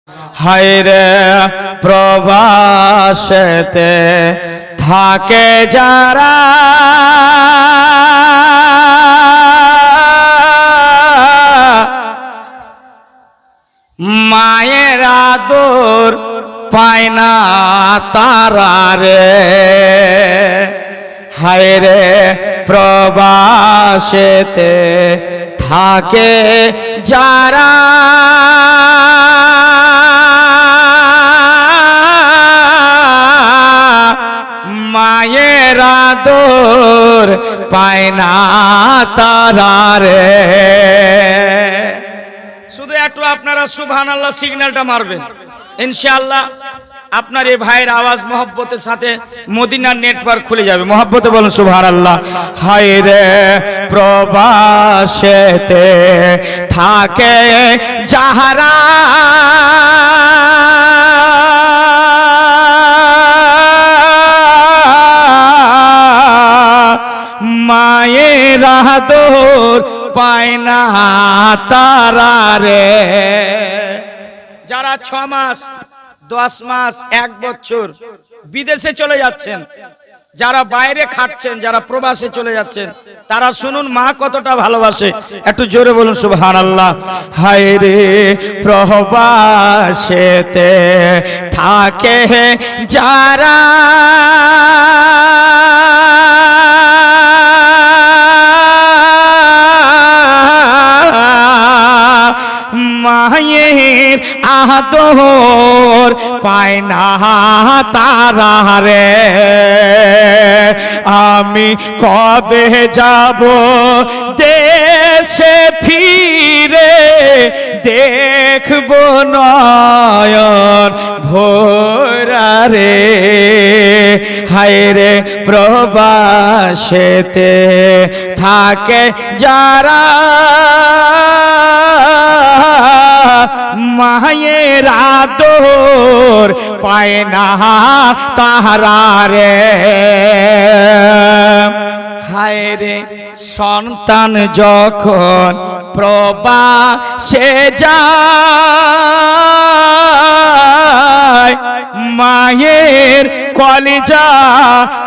হায়রে প্রবাসেতে থাকে যারা মায়ের আদর পায় না তারা রে। হায়রে প্রবাসেতে থাকে যারা মায়ের আদর পায় না তারা রে। শুধু একটু আপনারা সুবহানাল্লাহ সিগন্যালটা মারবেন, ইনশাআল্লাহ আপনার এই ভাইয়ের আওয়াজ মহব্বতের সাথে মদিনার নেটওয়ার্ক খুলে যাবে। মহব্বতে বলুন সুবহানাল্লাহ। হায়রে প্রবাসেতে থাকে যাহারা মায়ের আদর পায় না তারা রে। যারা 6 মাস 10 মাস 1 বছর বিদেশে চলে যাচ্ছেন, যারা বাইরে খাটছেন, যারা প্রবাসে চলে যাচ্ছেন, তারা শুনুন মা কতটা ভালোবাসে। একটু জোরে বলুন সুবহানাল্লাহ। হায়রে প্রবাসেতে থাকে যারা মায়ের আদর পায় না তারা রে। আমি কবে যাব দেশে ফিরে, দেখব নয়ন ভোরা রে। হায়রে প্রবাসেতে থাকে যারা মায়ের আদর পায় না তাহারা রে। হায়রে সন্তান যখন প্রবাসে যায়, মায়ের কলিজা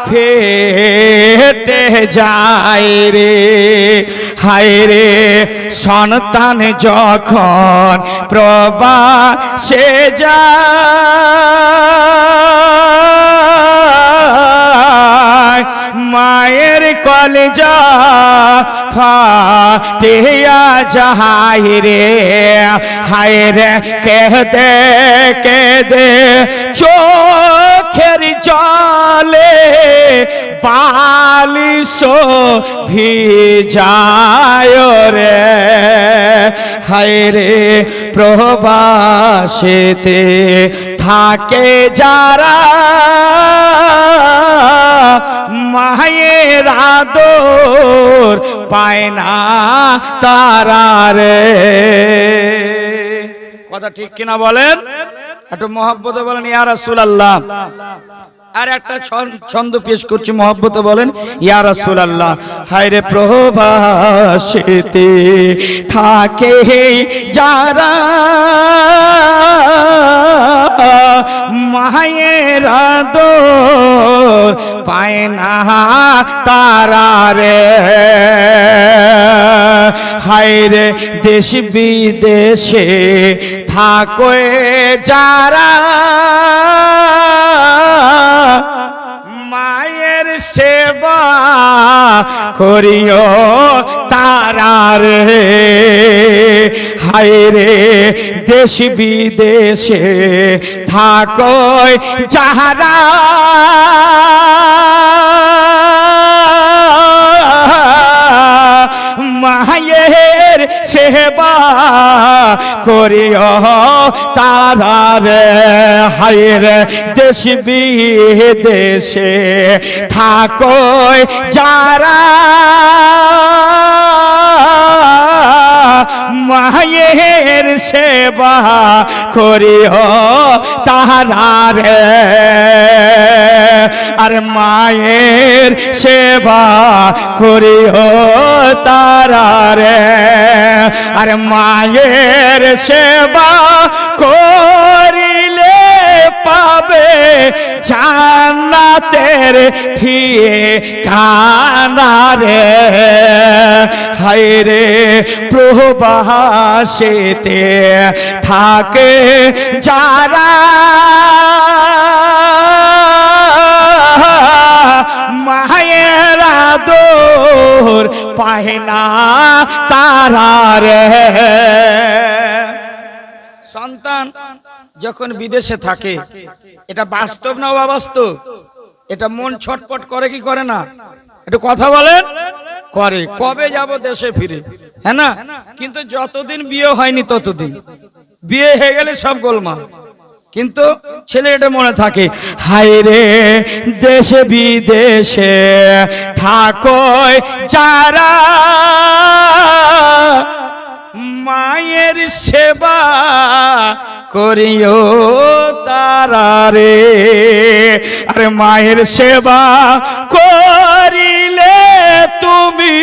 ফেটে যায় রে। হায়রে সন্তান যখন প্রবাসে যায়, মায়ের কলিজা ফাটিয়া যায় রে। হায়রে কেঁদে কেঁদে চোখের জলে বালিশ ভিজায় রে। হায়রে প্রবাসেতে থাকে যারা মায়ের আদর পায় না তারা রে। কথা ঠিক কিনা বলেন? একটু মহব্বতে বলেন ইয়া রাসূলুল্লাহ। আর একটা ছন্দ পেশ করছি, মহব্বতে বলেন ইয়া রাসূলুল্লাহ। হায়রে প্রবাসেতে থাকে যারা মায়ের আদর পায় না তারা রে। হায়রে দেশ বিদেশে থাকে যারা মায়ের সেবা করিও তারা রে। হায়রে দেশ বিদেশে থাকো যাহারা মায়ের সেবা করিও তারা রে। হায়রে দেশ বিদেশে থাকো যারা মায়ের সেবা করিও তারা রে। আর মায়ের সেবা করিও তারা রে। আর মায়ের সেবা মায়ের ঠিকানা রে, হায় রে প্রবাসেতে থাকে যারা মায়ের আদর পায় না তারা রে। সন্তান যখন বিদেশে থাকে, এটা বাস্তব না অবাস্তব? এটা মন ছটপট করে কি করে না? একটু কথা বলেন। করে। কবে যাব দেশে ফিরে, হ্যাঁ না? কিন্তু যতদিন বিয়ে হয়নি ততদিন, বিয়ে হয়ে গেলে সব গোলমাল। কিন্তু ছেলে এটা মনে থাকে, হায় রে দেশে বিদেশে থাকো যারা মায়ের সেবা করিও তারা রে। আরে মায়ের সেবা করিলে তুমি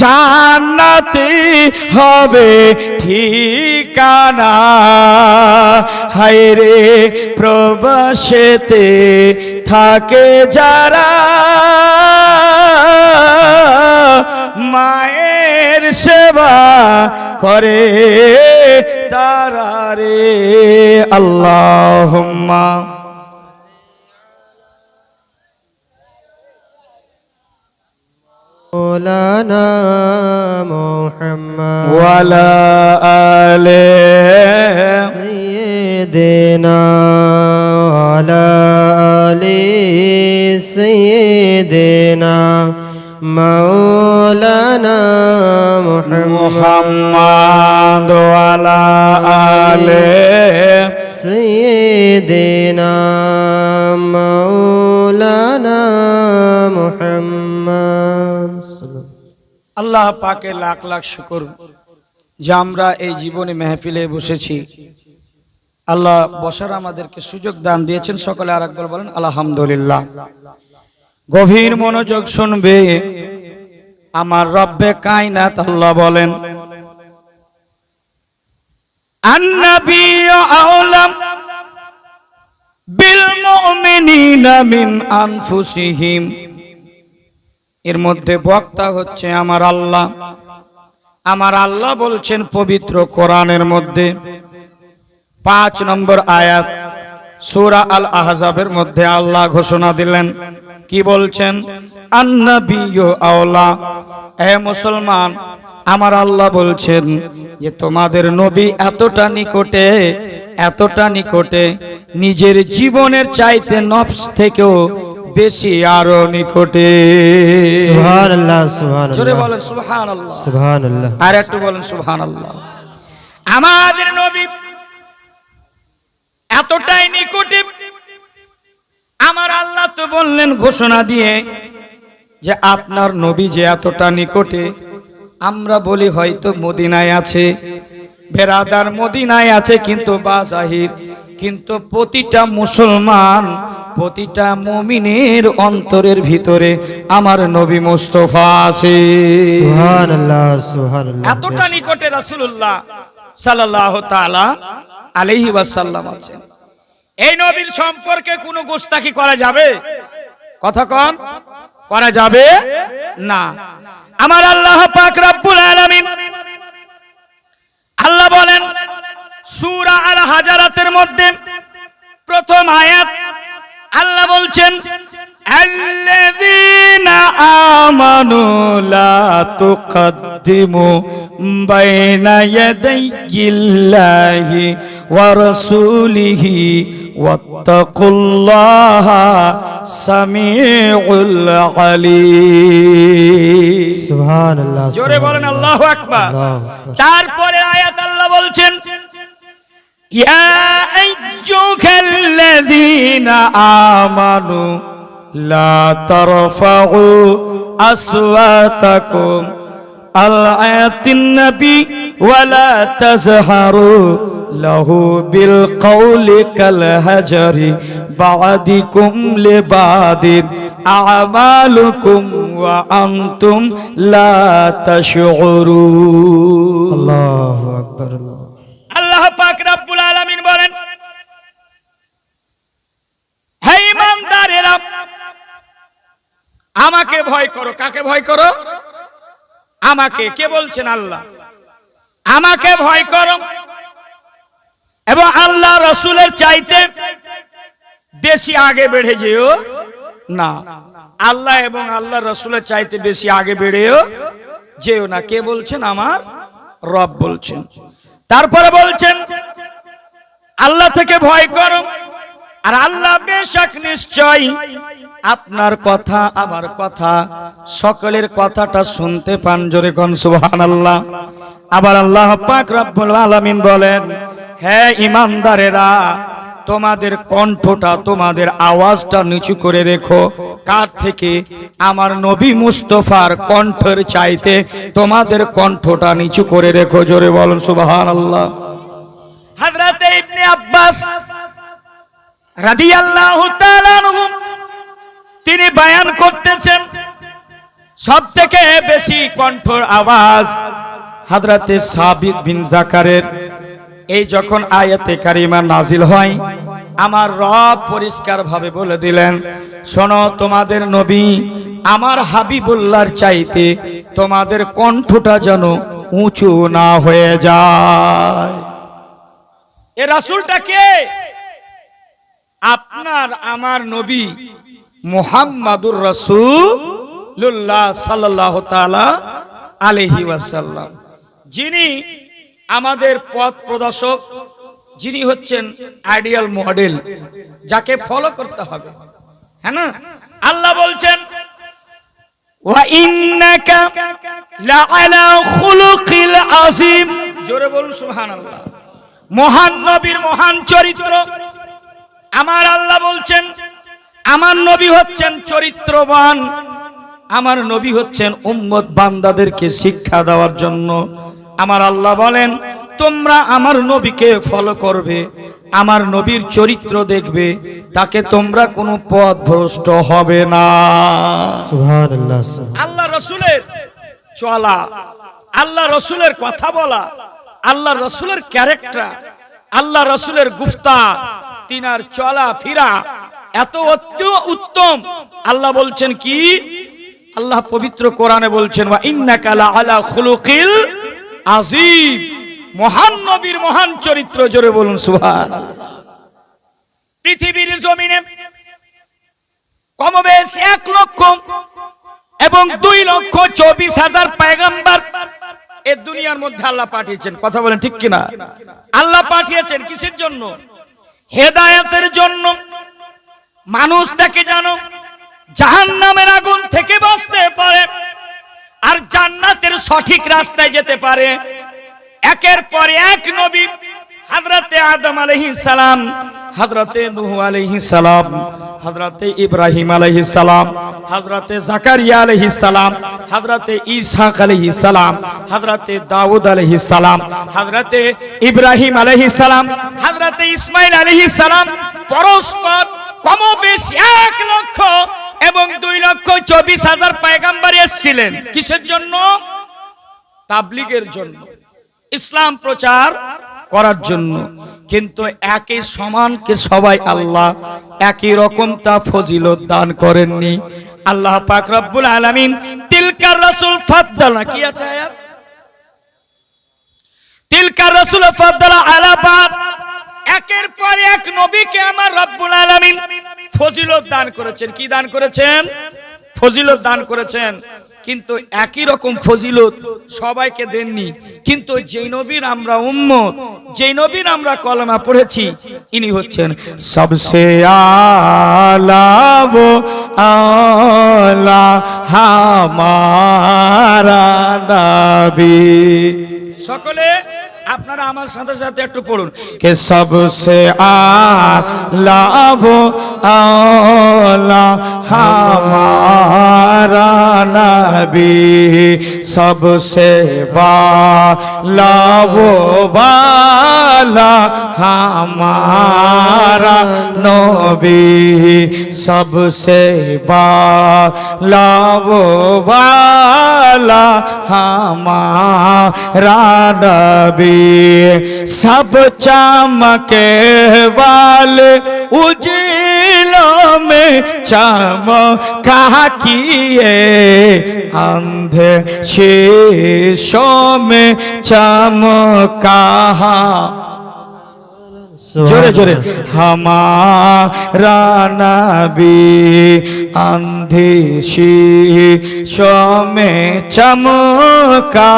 জান্নাতে হবে ঠিকানা, হায় রে প্রবাসেতে থাকে যারা মায়ের সেবা করে তারা রে। আল্লাহুম্মা مولانا محمد ওয়ালা আলে سيدنا وعلى آل سيدنا مولانا محمد মুহাম্মদ ওয়ালা আলে سيدنا مولانا محمد আল্লাহ পাকে লাখ লাখ শুকর যে আমরা এই জীবনে মেহফিলে বসেছি। আল্লাহ বসার আমাদেরকে সুযোগ দান দিয়েছেন। সকলে আরেকবার বলেন আলহামদুলিল্লাহ। গভীর মনোযোগ শুনবে আমার রব্বে কায়নাত আল্লাহ বলেন, আন-নাবিয়্যু আওলা বিল মুমিনিনা মিন আনফুসিহিম। এর মধ্যে বক্তা হচ্ছে আমার আল্লাহ। আমার আল্লাহ বলছেন পবিত্র কোরআনের মধ্যে 5 নম্বর আয়াত সূরা আল আহজাবের মধ্যে আল্লাহ ঘোষণা দিলেন, কি বলছেন? আন-নাবিয়্যু আওলা। হে মুসলমান, আমার আল্লাহ বলছেন যে তোমাদের নবী এতটা নিকটে, এতটা নিকটে, নিজের জীবনের চাইতে নফস থেকেও বেশি আরো নিকটে। সুবহানাল্লাহ সুবহানাল্লাহ জোরে বলেন সুবহানাল্লাহ সুবহানাল্লাহ। আর একটু বলেন সুবহানাল্লাহ। আমাদের নবী এতটাই নিকটে, আমার আল্লাহ তো বললেন ঘোষণা দিয়ে যে আপনার নবী যে এতটা নিকটে। আমরা বলি হয়তো মদিনায় আছে, বেরাদার মদিনায় আছে, কিন্তু বাজাহির, কিন্তু প্রতিটা মুসলমান, প্রতিটা মুমিনের অন্তরের ভিতরে আমার নবী মুস্তাফা আছে। সুবহানাল্লাহ সুবহানাল্লাহ। এতটা নিকটে রাসূলুল্লাহ সাল্লাল্লাহু তাআলা আলাইহি ওয়াসাল্লাম আছেন। এই নবীর সম্পর্কে কোনো গোস্তাকি করা যাবে? কথা কোন করা যাবে না। আমার আল্লাহ পাক রব্বুল আলামিন আল্লাহ বলেন সূরা আল হাজারাতের মধ্যে প্রথম আয়াত আল্লাহ বলছেন, আল্লাযীনা আমানু লা তুকদ্দিমু বাইনা ইয়াদাইয়িল্লাহি ওয়া রাসূলিহি ওয়াত্তাকুল্লাহা সামিউল আলীম। সুবহানাল্লাহ। জোরে বলেন আল্লাহু আকবার। তারপরে আয়াত আল্লাহ বলছেন, ইয়া আইয়ুহাল্লাযীনা আমানু লা তারফাউ আসওয়াতাকুম আল-আয়াতিন নবী ওয়া লা তাজহারু লাহু বিল কওলি কাল হাজারি বা'দিকুম লিবাদিন আমালুকুম ওয়া আনতুম লা তাশউরুন। আল্লাহু আকবার। আল্লাহ পাক রব্বুল আলামিন বলেন, হে ঈমানদারেরা, আমাকে ভয় করো। কাকে ভয় করো? আমাকে। কে বলছেন? আল্লাহ। আমাকে ভয় করো এবং আল্লাহ রসুলের চাইতে বেশি আগে বেড়ে যেও না। আল্লাহ এবং আল্লাহ রসুলের চাইতে বেশি আগে বেড়েও যেও না। কে বলছেন? আমার রব বলছেন। তারপরে বলছেন আল্লাহ থেকে ভয় করো, আর আল্লাহ বেশক নিশ্চয় আপনার কথা আমার কথা সকলের কথাটা শুনতে পান। জোরে কোন সুবহানাল্লাহ। আবার আল্লাহ পাক রব্বুল আলামিন বলেন, হে ঈমানদারেরা, তোমাদের কণ্ঠটা, তোমাদের আওয়াজটা নিচু করে রেখো। কার থেকে? আমার নবী মুস্তাফার কণ্ঠের চাইতে তোমাদের কণ্ঠটা নিচু করে রেখো। জোরে বলুন সুবহানাল্লাহ। হযরত ইবনে আব্বাস রাদিয়াল্লাহু তাআলা আনহু তিনি বয়ান করতেছেন, সবথেকে বেশি কণ্ঠর আওয়াজ হযরতে সাবিত বিন জাকারের। এই যখন আয়াতে কারিমা নাজিল হয়, আমার রব পরিষ্কার ভাবে বলে দিলেন, শোনো, তোমাদের নবী আমার হাবিবুল্লাহর চাইতে তোমাদের কণ্ঠটা যেন উঁচু না হয়ে যায়। এ রাসূলটা কে? আপনার আমার নবী মুহাম্মাদুর রাসূলুল্লাহ সাল্লাল্লাহু তাআলা আলাইহি ওয়াসাল্লাম, যিনি আমাদের পথ প্রদর্শক, যিনি হচ্ছেন আইডিয়াল মডেল, যাকে ফলো করতে হবে। হ্যাঁ না? আল্লাহ বলছেন ওয়া ইন্নাকা লাআলা খুলুকিল আযীম। জোরে বলুন সুবহানাল্লাহ। মহান নবীর মহান চরিত্র। আমার আল্লাহ বলছেন আমার নবী হচ্ছেন চরিত্রবান, আমার নবী হচ্ছেন উম্মত বান্দাদেরকে শিক্ষা দেওয়ার জন্য। আমার আল্লাহ বলেন তোমরা আমার নবীকে ফলো করবে, আমার নবীর চরিত্র দেখবে, তাকে তোমরা কোনো পথ ভ্রষ্ট হবে না। সুবহানাল্লাহ। আল্লাহ রসুলের চলা, আল্লাহ রসুলের কথা বলা, আল্লাহ রসুলের ক্যারেক্টার, আল্লাহ রসুলের গুফতার, তিনার চলা ফিরা এত উত্তম। আল্লাহ বলছেন কি? আল্লাহ পবিত্র কোরআনে বলছেন ওয়া ইন্নাকা লাআলা খুলুকিল আযীম। মহান নবীর মহান চরিত্র। জোরে বলুন সুবহানাল্লাহ। পৃথিবীর জমিনে কমবেশ 1 লক্ষ এবং 2,24,000 পয়গম্বর এই দুনিয়ার মধ্যে আল্লাহ পাঠিয়েছেন। কথা বলেন ঠিক কিনা? আল্লাহ পাঠিয়েছেন কিসের জন্য? হেদায়েতের জন্য। মানুষ তাকে জানো জাহান্নামের আগুন থেকে বাঁচতে পারে আর জান্নাতের সঠিক রাস্তায় যেতে পারে। একের পর এক নবী, হযরতে আদম আলাইহিস সালাম, হযরতে নূহ আলাইহিস সালাম, হযরতে ইব্রাহিম আলাইহিস সালাম, হযরতে জাকারিয়া আলাইহিস সালাম, হযরতে ঈসা আলাইহিস সালাম, হযরতে দাউদ আলাইহিস সালাম, হযরতে ইব্রাহিম আলাইহিস সালাম, হযরতে ইসমাঈল আলাইহিস সালাম পরস্পর কমবেশ 1 লক্ষ এবং 2,24,000 পয়গম্বর এসেছিলেন। কিসের জন্য? তাবলীগের জন্য, ইসলাম প্রচার করার জন্য। কিন্তু একই সমানকে সবাই আল্লাহ একই রকম তা ফজিলত দান করেননি। আল্লাহ পাক রব্বুল আলামিন তিলকার রাসূল ফাদ্দালা, কি আছে আয়াত? তিলকার রাসূল ফাদ্দালা আলা বাদ। একের পর এক নবীকে আমার রব্বুল আলামিন ফজিলত দান করেছেন। কি দান করেছেন? ফজিলত দান করেছেন। কিন্তু একই রকম ফজিলত সবাইকে দেননি। কিন্তু যেই নবীর আমরা উম্মত, যেই নবীর আমরা কলেমা পড়েছি, ইনি হচ্ছেন সবসে আলা वो आला हमारा नबी। সকলে আপনারা আমার সাথে সাথে একটু পড়ুন কে সবসে আলা वो आला हमारा नबी, सबसे बाला वो वाला हमारा नबी, सबसे बाला वो वाला हमारा नबी, सब चमके वाले उजिलों में चमका किए अंधे शीशों में चमका जोरे जोरे हमारा नबी अंधे शीशों में चमका